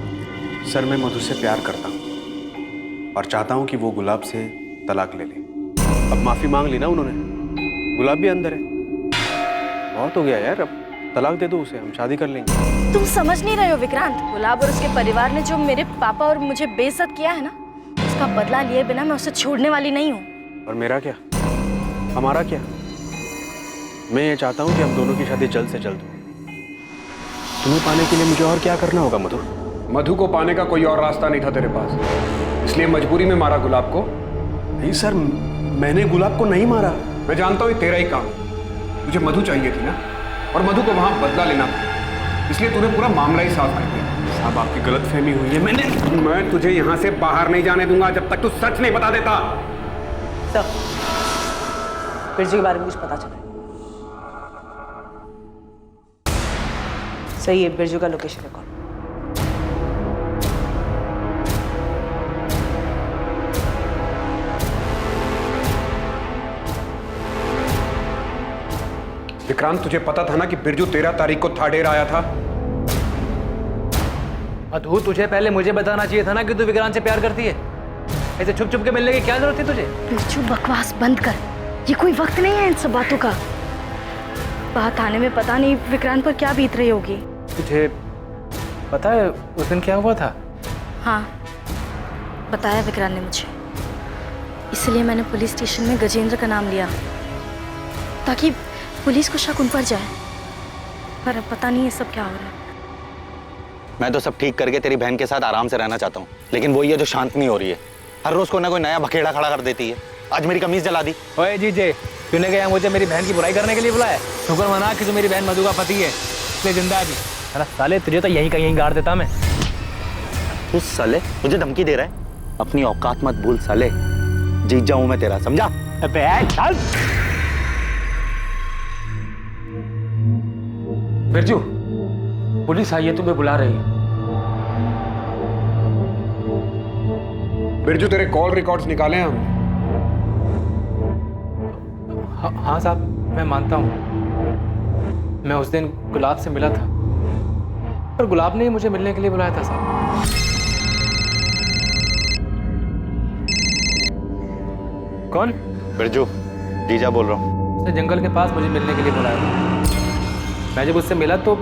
सर मैं मधु से प्यार करता हूँ और चाहता हूँ कि वो गुलाब से तलाक ले ले। अब माफी मांग ली ना उन्होंने, गुलाब भी अंदर है। बहुत हो गया यार, अब तलाक दे दो उसे, हम शादी कर लेंगे। तुम समझ नहीं रहे हो विक्रांत, गुलाब और उसके परिवार ने जो मेरे पापा और मुझे बेइज्जत किया है ना, उसका बदला लिए बिना मैं उसे छोड़ने वाली नहीं हूँ। और मेरा क्या, हमारा क्या? मैं ये चाहता हूँ कि हम दोनों की शादी जल्द से जल्द हो। तुम्हें पाने के लिए मुझे और क्या करना होगा मधु? मधु को पाने का कोई और रास्ता नहीं था तेरे पास, इसलिए मजबूरी में मारा गुलाब को। नहीं सर, मैंने गुलाब को नहीं मारा। मैं जानता हूँ ये तेरा ही काम है। तुझे मधु चाहिए थी ना, और मधु को वहां बदला लेना था, इसलिए तूने पूरा मामला ही साफ कर दिया। साहब आपकी गलतफहमी हुई है। मैं तुझे यहाँ से बाहर नहीं जाने दूंगा जब तक तू सच नहीं बता देता। सर, बिरजू के बारे में कुछ पता चला? सही है, बिरजू का लोकेशन रिकॉर्ड। विक्रांत, तुझे पता था ना कि बिरजू 13 तारीख को थाडेर आया था? मधु, तुझे पहले मुझे बताना चाहिए था ना कि तू विक्रांत से प्यार करती है। ऐसे छुप छुप के मिलने की क्या जरूरत थी तुझे? बिरजू बकवास बंद कर, ये कोई वक्त नहीं है इन सब बातों का। बात आने में पता नहीं विक्रांत पर क्या बीत रही होगी। तुझे पता है उस दिन क्या हुआ था? हाँ, बताया विक्रांत ने मुझे, इसलिए मैंने पुलिस स्टेशन में गजेंद्र का नाम लिया ताकि पुलिस को शक उन पर जाए। पर अब पता नहीं ये सब क्या हो रहा है। मैं तो सब ठीक करके तेरी बहन के साथ आराम से रहना चाहता हूँ, लेकिन वही है जो शांत नहीं हो रही है। हर रोज कोई ना कोई नया बखेड़ा खड़ा कर देती है। आज मेरी कमीज जला दी। ओए जीजे, तूने क्या मुझे मेरी बहन की बुराई करने के लिए बुलाया? शुक्र मना कि तू मेरी बहन मधु का पति है, इसलिए जिंदा है अभी। अरे साले, तुझे तो यहीं का यहीं गाड़ देता मैं। तू साले मुझे धमकी दे रहा है? अपनी औकात मत भूल साले, जीत जाऊं मैं तेरा, समझा? अबे चल। बिरजू, पुलिस आई है, तुम्हें बुला रही है। बिरजू, तेरे कॉल रिकॉर्ड्स निकाले हम। हाँ साहब, मैं मानता हूँ मैं उस दिन गुलाब से मिला था, पर गुलाब ने मुझे मिलने के लिए बुलाया था साहब। कौन? बिरजू, जीजा बोल रहा हूँ। उसने जंगल के पास मुझे मिलने के लिए बुलाया था। मैं जब उससे मिला तो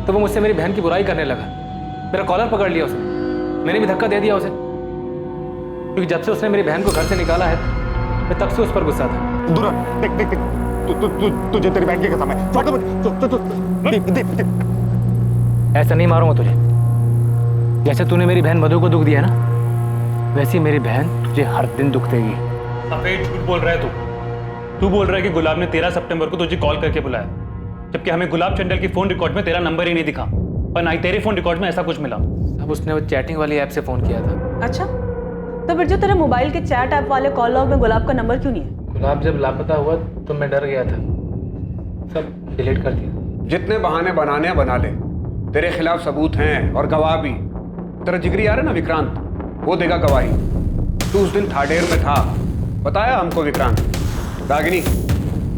वो मुझसे मेरी बहन की बुराई करने लगा। मेरा कॉलर पकड़ लिया उसने, मैंने भी धक्का दे दिया उसे, क्योंकि जब से उसने मेरी बहन को घर से निकाला है मैं तब से उस पर गुस्सा था। दूर देख देख देख, तुझे तेरी बहन की कसम है। ऐसा नहीं मारूंगा तुझे। जैसे तूने मेरी बहन मधु को दुख दिया ना, वैसे मेरी बहन तुझे हर दिन दुख देगी। सफेद झूठ बोल रहा है तू बोल रहा है कि गुलाब ने 13 सितंबर को तुझे कॉल करके बुलाया, जबकि हमें गुलाब चंडल की फोन रिकॉर्ड में तेरा नंबर ही नहीं दिखा, पर ना ही तेरे फोन रिकॉर्ड में ऐसा कुछ मिला। अब उसने वो चैटिंग वाली ऐप से फोन किया था। अच्छा, तो बिरजू तेरे मोबाइल के चैट ऐप वाले कॉल लॉग में गुलाब का नंबर क्यों नहीं है? गुलाब जब लापता हुआ तो मैं डर गया था, सब डिलीट कर दिया। जितने बहाने बनाने बना ले, तेरे खिलाफ सबूत हैं और गवाह भी। तेरा जिगरी आ रहा है ना विक्रांत, वो देगा गवाही। तू उस दिन थाडेर में था, बताया हमको विक्रांत। रागिनी,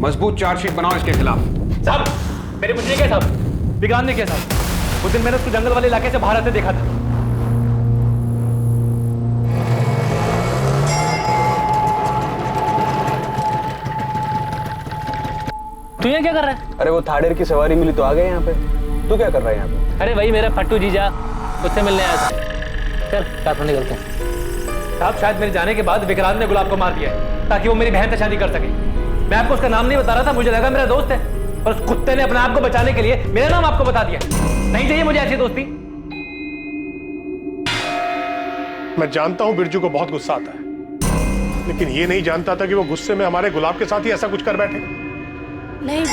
मजबूत चार्जशीट बनाओ इसके खिलाफ। साहब, मेरे मुझे क्या साहब? विक्रांत ने क्या साहब? उस दिन मैंने उसको जंगल वाले इलाके से बाहर आते देखा था। तू यहाँ क्या कर रहा है? अरे वो थाडेर की सवारी मिली तो आ गए यहाँ पे। तू क्या कर रहा है यहाँ पे? अरे वही मेरा फट्टू जीजा, उससे मिलने आया था। चल साथ में निकलते हैं। साहब, शायद मेरे जाने के बाद विक्रांत ने गुलाब को मार दिया है ताकि वो मेरी बहन से शादी कर सके। मैं आपको उसका नाम नहीं बता रहा था, मुझे लगा मेरा दोस्त है, पर उस कुत्ते ने अपने आप को बचाने के लिए मेरा नाम आपको बता दिया। नहीं चाहिए मुझे ऐसी दोस्ती। मैं जानता हूं बिरजू को बहुत गुस्सा आता है, लेकिन ये नहीं जानता था कि वो गुस्से में हमारे गुलाब के साथ ही ऐसा कुछ कर बैठे। नहीं,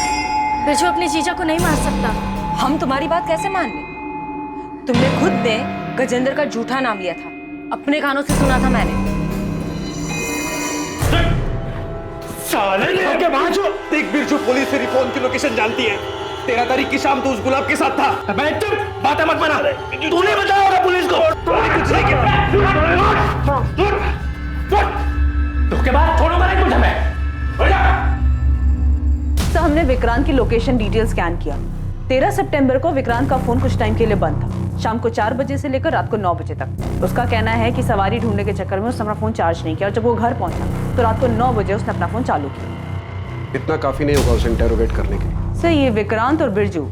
बिरजू अपने जीजा को नहीं मार सकता। हम तुम्हारी बात कैसे मान लें? तुमने खुद ने गजेंद्र का झूठा नाम लिया था, अपने कानों से सुना था मैंने। साले के बाजू देख बिरजू, पुलिस तेरी फोन की लोकेशन जानती है। 13 तारीख की शाम तो उस गुलाब के साथ था। मैं चुप, बातें मत बना। तूने बताया होगा पुलिस को। तूने कुछ नहीं किया। धोखेबाज, छोड़ूंगा नहीं तुझे मैं। सर, हमने विक्रांत की लोकेशन डिटेल स्कैन किया। 13 सितंबर को विक्रांत का फोन कुछ टाइम के लिए बंद था, शाम को 4 बजे से लेकर रात को 9 बजे तक। उसका कहना है कि सवारी ढूंढने के चक्कर में उसने अपना फोन चार्ज नहीं किया और जब वो घर पहुंचा तो रात को 9 बजे उसने अपना फोन चालू किया। इतना काफी नहीं होगा उसे इंटेरोगेट करने के लिए। सर, ये विक्रांत और बिरजू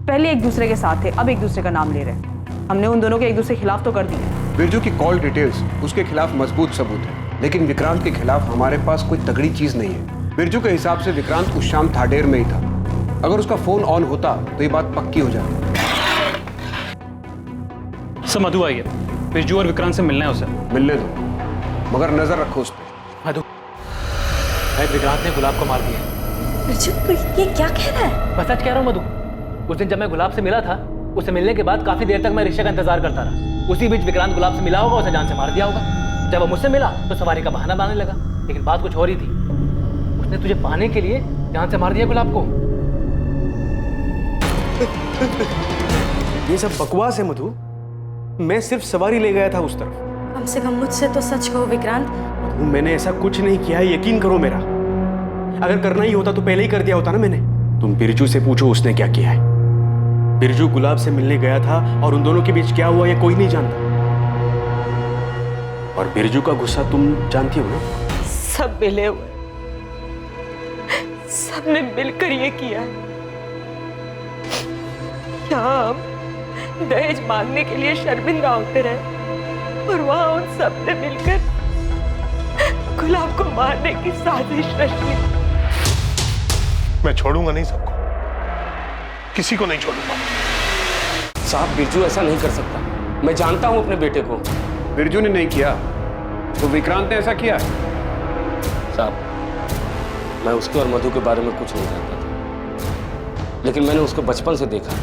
पहले एक दूसरे के साथ थे, अब एक दूसरे का नाम ले रहे हैं। हमने उन दोनों के एक दूसरे के खिलाफ तो कर दिया। बिरजू की कॉल डिटेल्स उसके खिलाफ मजबूत सबूत है, लेकिन विक्रांत के खिलाफ हमारे पास कोई तगड़ी चीज नहीं है। बिरजू के हिसाब से विक्रांत उस शाम थाडेर में ही था। अगर उसका फोन ऑन होता तो ये बात पक्की हो जाती। सर, मधु आई है, बिरजू और विक्रांत से मिलना है उसे। मिलने दो, मगर नजर रखो उस पर। मधु, शायद विक्रांत ने गुलाब को मार दिया। बिरजू, ये क्या कह रहा है? मैं सच कह रहा हूँ मधु। उस दिन जब मैं गुलाब से मिला था, उससे मिलने के बाद काफी देर तक मैं रिक्शा का इंतजार करता रहा। उसी बीच विक्रांत गुलाब से मिला होगा, उसे जान से मार दिया होगा। जब वो मुझसे मिला तो सवारी का बहाना बनाने लगा, लेकिन बात कुछ और ही थी। उसने तुझे पाने के लिए जान से मार दिया गुलाब को। ये सब बकवास है मधु। मैं सिर्फ सवारी ले गया था उस तरफ। कम से कम मुझसे तो सच कहो विक्रांत। मैंने ऐसा कुछ नहीं किया है, यकीन करो मेरा। अगर करना ही होता तो पहले ही कर दिया होता ना मैंने। तुम बिरजू से पूछो उसने क्या किया है। बिरजू गुलाब से मिलने गया था और उन दोनों के बीच क्या हुआ ये कोई नहीं जानता। और बिरजू का गुस्सा तुम जानती हो ना। सब मिले हुए, सबने मिलकर ये किया है। यहाँ हम दहेज मांगने के लिए शर्मिंदा होते रहे और वहां उन सब ने मिलकर गुलाब को मारने की साजिश रची। मैं छोड़ूंगा नहीं सबको, किसी को नहीं छोड़ूंगा। साहब, बिरजू ऐसा नहीं कर सकता। मैं जानता हूं अपने बेटे को। बिरजू ने नहीं किया तो विक्रांत ने ऐसा किया। साहब, मैं उसके और मधु के बारे में कुछ नहीं जानता था, लेकिन मैंने उसको बचपन से देखा।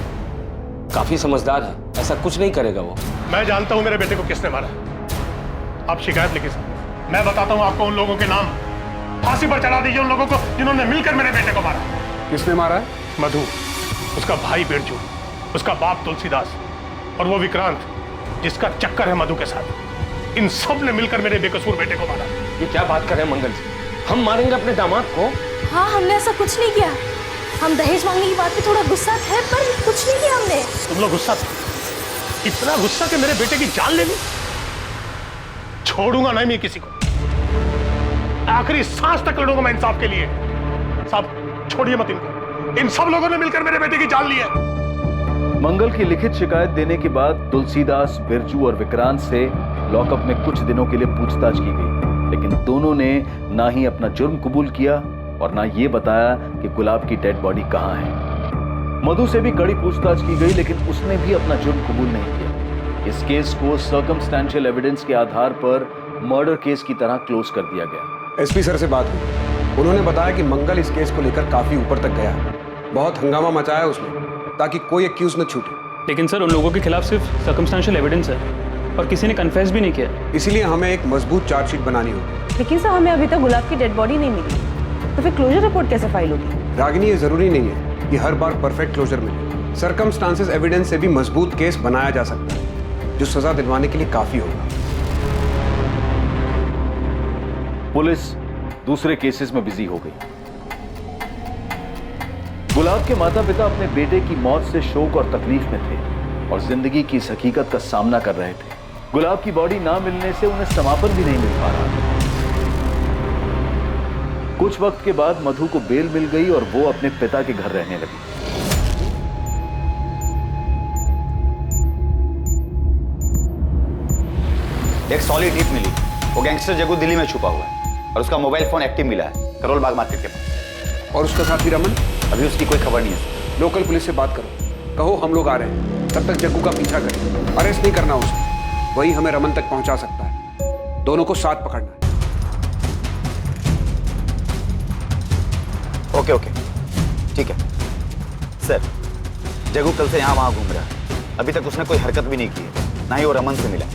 काफी समझदार है, ऐसा कुछ नहीं करेगा वो। मैं जानता हूं मेरे बेटे को किसने मारा। आप शिकायत लिखिए साहब, मैं बताता हूं आपको उन लोगों के नाम। फांसी पर चढ़ा दीजिए उन लोगों को जिन्होंने मिलकर मेरे बेटे को मारा। किसने मारा है? मधु, उसका भाई बिरजू, उसका बाप तुलसीदास और वो विक्रांत जिसका चक्कर है मधु के साथ। इन सब ने मिलकर मेरे बेकसूर बेटे को मारा। ये क्या बात कर रहे हैं मंगल जी? हम मारेंगे अपने दामाद को? हाँ, हमने ऐसा कुछ नहीं किया। हम दहेज मांगने की बात पे थोड़ा गुस्सा थे, पर कुछ नहीं किया हमने। तुम लोग गुस्सा थे? इतना गुस्सा कि मेरे बेटे की जान ले ली? छोड़ूंगा नहीं मैं किसी को, आखिरी सांस तक लड़ूंगा मैं इंसाफ के लिए। साहब, छोड़िए मत इनको। इन सब लोगों ने मिलकर मेरे बेटे की जान ली है। मंगल की लिखित शिकायत देने के बाद तुलसीदास, बिरजू और विक्रांत से लॉकअप में कुछ दिनों के लिए पूछताछ की गई, लेकिन दोनों ने ना ही अपना जुर्म कबूल किया और ना ये बताया कि गुलाब की डेड बॉडी कहां है। मधु से भी कड़ी पूछताछ की गई, लेकिन उसने भी अपना जुर्म कबूल नहीं किया। इस केस को सर्कमस्टेंशियल एविडेंस के आधार पर मर्डर केस की तरह क्लोज कर दिया गया। एसपी सर से बात हुई, उन्होंने बताया कि मंगल इस केस को लेकर काफी ऊपर तक गया। बहुत हंगामा मचाया उसने ताकि कोई एक्यूज न छूटे। लेकिन सर, उन लोगों के खिलाफ सिर्फ सर्कमस्टेंशियल एविडेंस है और किसी ने कन्फेस भी नहीं किया। इसीलिए हमें एक मजबूत चार्जशीट बनानी होगी। लेकिन सर, हमें अभी तक गुलाब की डेड बॉडी नहीं मिली, तो फिर क्लोजर रिपोर्ट कैसे फाइल होगी? रागिनी, ये जरूरी नहीं है कि हर बार परफेक्ट क्लोजर मिले। सर्कमस्टांसेस एविडेंस से भी मजबूत केस बनाया जा सकता है, जो सजा दिलवाने के लिए काफी होगा। पुलिस दूसरे केसेस में बिजी हो गई। गुलाब के माता पिता अपने बेटे की मौत से शोक और तकलीफ में थे और जिंदगी की इस हकीकत का सामना कर रहे थे। गुलाब की बॉडी ना मिलने से उन्हें समापन भी नहीं मिल पा रहा। कुछ वक्त के बाद मधु को बेल मिल गई और वो अपने पिता के घर रहने लगी। एक सॉलिड टिप मिली, वो गैंगस्टर जग्गू दिल्ली में छुपा हुआ है और उसका मोबाइल फोन एक्टिव मिला है करोल बाग मार्केट के पास। और उसका साथी रमन? अभी उसकी कोई खबर नहीं है। लोकल पुलिस से बात करो, कहो हम लोग आ रहे हैं, तब तक जग्गू का पीछा करें। अरेस्ट नहीं करना उसे, वही हमें रमन तक पहुंचा सकता है। दोनों को साथ पकड़ना है। ओके ओके, ठीक है सर। जग्गू कल से यहाँ वहाँ घूम रहा है, अभी तक उसने कोई हरकत भी नहीं की है, ना ही वो रमन से मिला।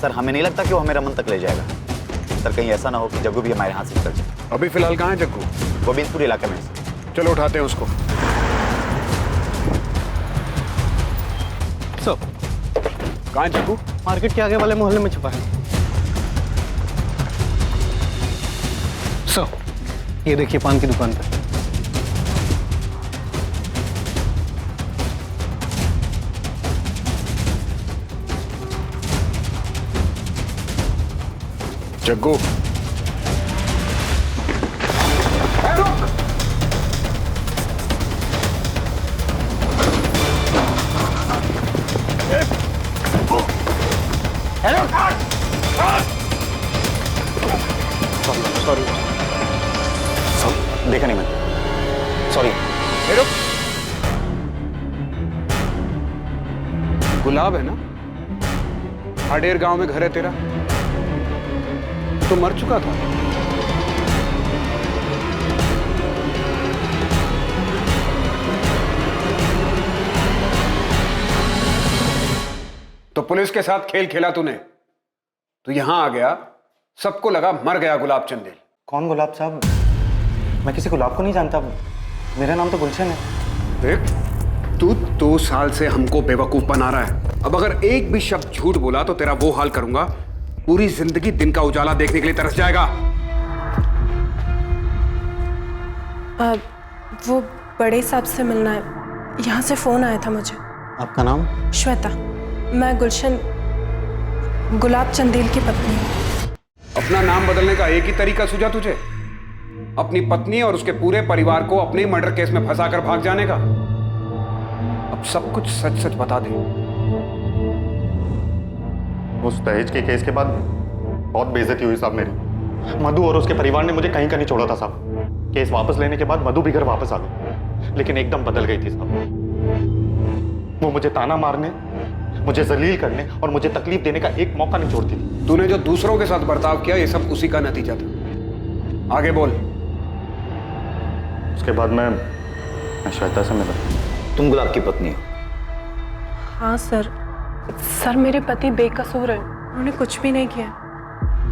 सर, हमें नहीं लगता कि वो हमें रमन तक ले जाएगा। सर कहीं ऐसा ना हो कि जग्गू भी हमारे हाथ से निकल जाए। अभी फिलहाल कहाँ है जग्गू? गोविंदपुर इलाके में। चलो उठाते हैं उसको। कहाँ है जग्गू? मार्केट के आगे वाले मोहल्ले में छुपा है। ये देखिए पान की दुकान पर। जग्गू सॉरी देखा नहीं मैंने, सॉरी। गुलाब है ना? हाडेर गांव में घर है तेरा। तो मर चुका था। तो पुलिस के साथ खेल खेला तूने, तो यहां आ गया, सबको लगा मर गया गुलाब चंदेल। कौन गुलाब साहब? मैं किसी गुलाब को नहीं जानता, मेरा नाम तो गुलशन है। देख, तू 2 साल से हमको बेवकूफ बना रहा है। अब अगर एक भी शब्द झूठ बोला तो तेरा वो हाल करूंगा, पूरी जिंदगी दिन का उजाला देखने के लिए तरस जाएगा। वो बड़े साहब से मिलना है, यहाँ से फोन आया था मुझे। आपका नाम? श्वेता। मैं गुलशन गुलाब चंदेल की पत्नी हूँ। अपना नाम बदलने का एक ही तरीका सूझा तुझे? अपनी पत्नी और उसके पूरे परिवार को अपने ही मर्डर केस में फंसाकर भाग जाने का। अब सब कुछ सच सच बता दे। उस दहेज के केस के बाद बहुत बेइज्जती हुई साहब मेरी। मधु और उसके परिवार ने मुझे कहीं का नहीं छोड़ा था साहब। केस वापस लेने के बाद मधु भी घर वापस आ गई, लेकिन एकदम बदल गई थी साहब। वो मुझे ताना मारने, मुझे जलील करने और मुझे तकलीफ देने का एक मौका नहीं छोड़ती थी। तूने जो दूसरों के साथ बर्ताव किया, ये सब उसी का नतीजा था। आगे बोल। उसके बाद मैं श्वेता से मिला। तुम गुलाब की पत्नी हो? हाँ सर। सर मेरे पति बेकसूर है, उन्होंने कुछ भी नहीं किया।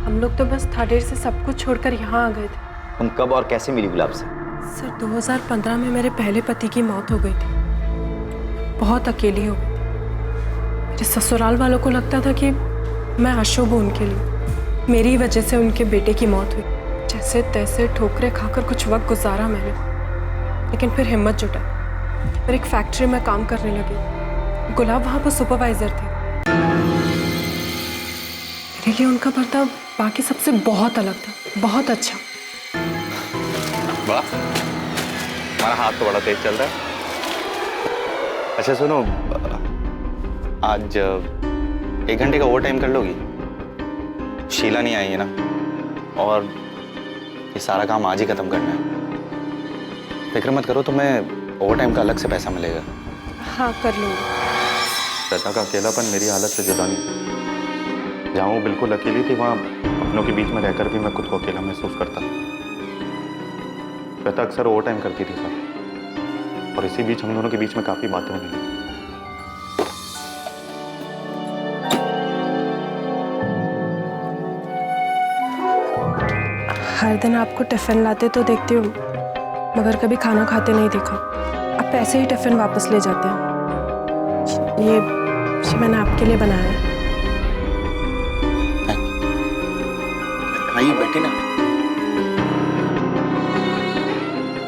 हम लोग तो बस थाडेर से सब कुछ छोड़कर यहाँ आ गए थे। तुम कब और कैसे मिली गुलाब से? सर 2015 में मेरे पहले पति की मौत हो गई थी। बहुत अकेली हो गई थी। मेरे ससुराल वालों को लगता था कि मैं अशुभ हूँ उनके लिए। मेरी वजह से उनके बेटे की मौत हुई। जैसे तैसे ठोकरे खाकर कुछ वक्त गुजारा मैंने, लेकिन फिर हिम्मत जुटाई और एक फैक्ट्री में काम करने लगी। गुलाब वहाँ पर सुपरवाइजर थे। मेरे लिए उनका बर्ताव बाकी सबसे बहुत अलग था, बहुत अच्छा। वाह, हमारा हाथ तो बड़ा तेज चल रहा है। अच्छा सुनो, आज 1 घंटे का ओवर टाइम कर लोगी? शीला नहीं आई है ना, और ये सारा काम आज ही खत्म करना है। फिक्र मत करो, तुम्हें ओवर टाइम का अलग से पैसा मिलेगा। हाँ कर लूँगी। श्वेता का अकेलापन मेरी हालत से जुदा नहीं। जहाँ वो बिल्कुल अकेली थी, वहाँ अपनों के बीच में रहकर भी मैं खुद को अकेला महसूस करता। श्वेता अक्सर ओवर टाइम करती थी सर, और इसी बीच हम दोनों के बीच में काफ़ी बातें होने लगी। हर दिन आपको टिफिन लाते तो देखती हूँ, मगर कभी खाना खाते नहीं देखा। आप ऐसे ही टिफिन वापस ले जाते हैं। ये मैंने आपके लिए बनाया है। आइए बैठे ना।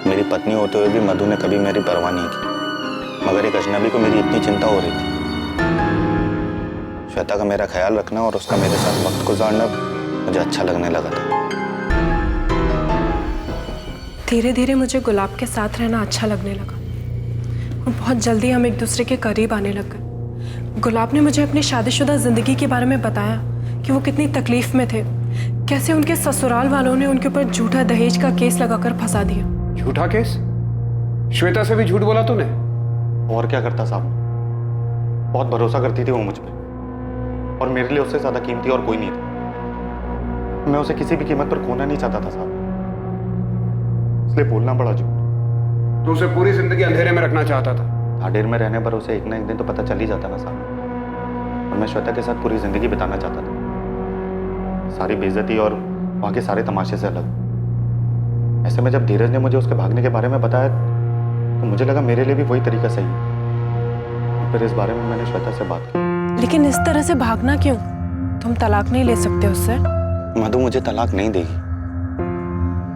मेरी पत्नी होते हुए भी मधु ने कभी मेरी परवाह नहीं की, मगर एक अजनबी को मेरी इतनी चिंता हो रही थी। श्वेता का मेरा ख्याल रखना और उसका मेरे साथ वक्त गुजारना मुझे अच्छा लगने लगा था। धीरे धीरे मुझे गुलाब के साथ रहना अच्छा लगने लगा और बहुत जल्दी हम एक दूसरे के करीब आने लग गए। गुलाब ने मुझे अपनी शादीशुदा जिंदगी के बारे में बताया कि वो कितनी तकलीफ में थे, कैसे उनके ससुराल वालों ने उनके ऊपर झूठा दहेज का केस लगाकर फंसा दिया। झूठा केस? श्वेता से भी झूठ बोला तूने? और क्या करता साहब, बहुत भरोसा करती थी वो मुझ पे, और मेरे लिए उससे ज्यादा कीमती और कोई नहीं था। मैं उसे किसी भी कीमत पर खोना नहीं चाहता था साहब, इसलिए बोलना पड़ा झूठ। तो उसे पूरी जिंदगी अंधेरे में रखना चाहता था? थाडेर में रहने पर उसे एक ना एक दिन तो पता चल ही जाता ना साहब, और मैं श्वेता के साथ पूरी जिंदगी बिताना चाहता था। सारी बेइज्जती और वहाँ के सारे तमाशे से अलग। ऐसे में जब धीरज ने मुझे उसके भागने के बारे में बताया तो मुझे लगा मेरे लिए भी वही तरीका सही है। फिर इस बारे में मैंने श्वेता से बात की। लेकिन इस तरह से भागना क्यों? तुम तलाक नहीं ले सकते उससे? मधु मुझे तलाक नहीं देगी।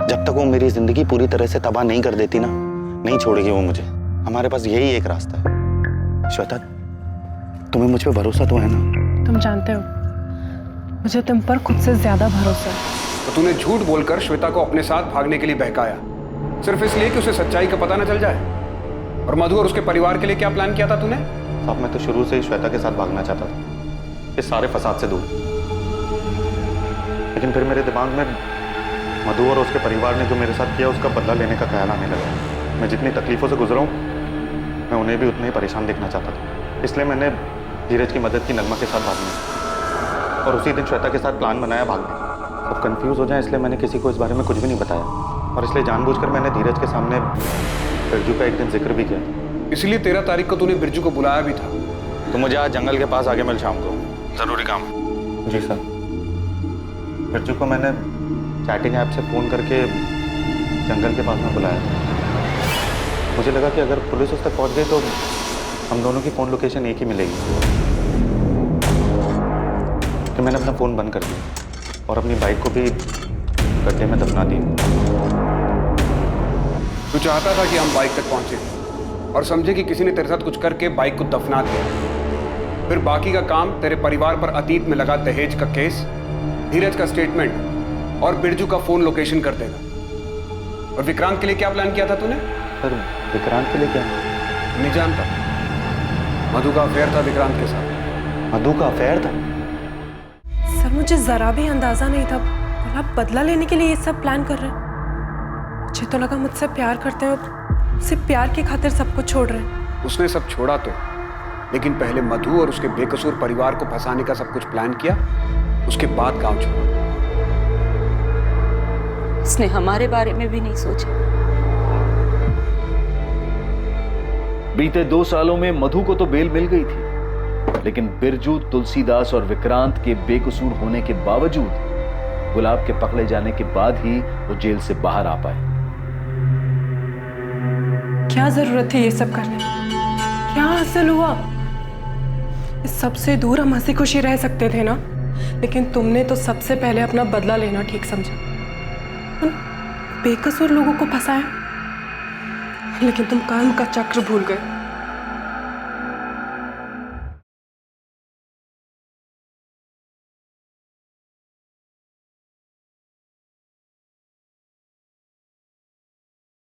जब तक वो मेरी जिंदगी पूरी तरह से तबाह नहीं कर देती ना, नहीं छोड़ेगी वो मुझे। हमारे पास यही एक रास्ता है। श्वेता, तुम्हें मुझ पे भरोसा तो है ना? तुम जानते हो मुझे तुम पर खुद से ज्यादा भरोसा है। तो तूने झूठ बोलकर श्वेता को अपने साथ भागने के लिए बहकाया, सिर्फ इसलिए कि उसे सच्चाई का पता न चल जाए। और मधु और उसके परिवार के लिए क्या प्लान किया था तूने? साहब, मैं तो शुरू से ही श्वेता के साथ भागना चाहता था, इस सारे फसाद से दूर। लेकिन फिर मेरे दिमाग में मधु और उसके परिवार ने जो मेरे साथ किया उसका बदला लेने का ख्याल आने लगा। मैं जितनी तकलीफों से गुजरा हूँ, मैं उन्हें भी उतना ही परेशान देखना चाहता था। इसलिए मैंने धीरज की मदद की नगमा के साथ भागने, और उसी दिन श्वेता के साथ प्लान बनाया भागने। अब कंफ्यूज हो जाए इसलिए मैंने किसी को इस बारे में कुछ भी नहीं बताया, और इसलिए जानबूझकर मैंने धीरज के सामने बिरजू का एक दिन जिक्र भी किया। इसलिए 13 तारीख को तूने बिरजू को बुलाया भी था। तो मुझे आज जंगल के पास आगे मिल शाम को, जरूरी काम। जी सर। बिरजू को मैंने चैटिंग ऐप से फ़ोन करके जंगल के पास में बुलाया था। मुझे लगा कि अगर पुलिस उस तक पहुंच गई तो हम दोनों की फ़ोन लोकेशन एक ही मिलेगी। तो मैंने अपना फ़ोन बंद कर दिया और अपनी बाइक को भी गड्ढे में दफना दी। तू चाहता था कि हम बाइक तक पहुंचे और समझे कि किसी ने तेरे साथ कुछ करके बाइक को दफना दिया। फिर बाकी का काम तेरे परिवार पर अतीत में लगा दहेज का केस, धीरज का स्टेटमेंट और बिरजू का फोन लोकेशन कर देगा। और विक्रांत के लिए क्या प्लान किया था तूने? सर, विक्रांत के लिए क्या? नहीं जानता। मधु का अफेयर था विक्रांत के साथ। मधु का अफेयर था? सर, मुझे जरा भी अंदाजा नहीं था आप बदला लेने के लिए ये सब प्लान कर रहे हैं। मुझे तो लगा मुझसे प्यार करते हैं और उससे प्यार की खातिर सब कुछ छोड़ रहे हैं। उसने सब छोड़ा तो, लेकिन पहले मधु और उसके बेकसूर परिवार को फंसाने का सब कुछ प्लान किया, उसके बाद गांव छोड़ा। उसने हमारे बारे में भी नहीं सोचा। बीते 2 सालों में मधु को तो बेल मिल गई थी, लेकिन बिरजू, तुलसीदास और विक्रांत के बेकसूर होने के बावजूद गुलाब के पकड़े जाने के बाद ही वो जेल से बाहर आ पाए। क्या जरूरत थी ये सब करने? क्या हासिल हुआ? इस सबसे दूर हम हंसी खुशी रह सकते थे ना, लेकिन तुमने तो सबसे पहले अपना बदला लेना ठीक समझा। उन बेकसूर लोगों को फंसाया, लेकिन तुम कर्म का चक्र भूल गए।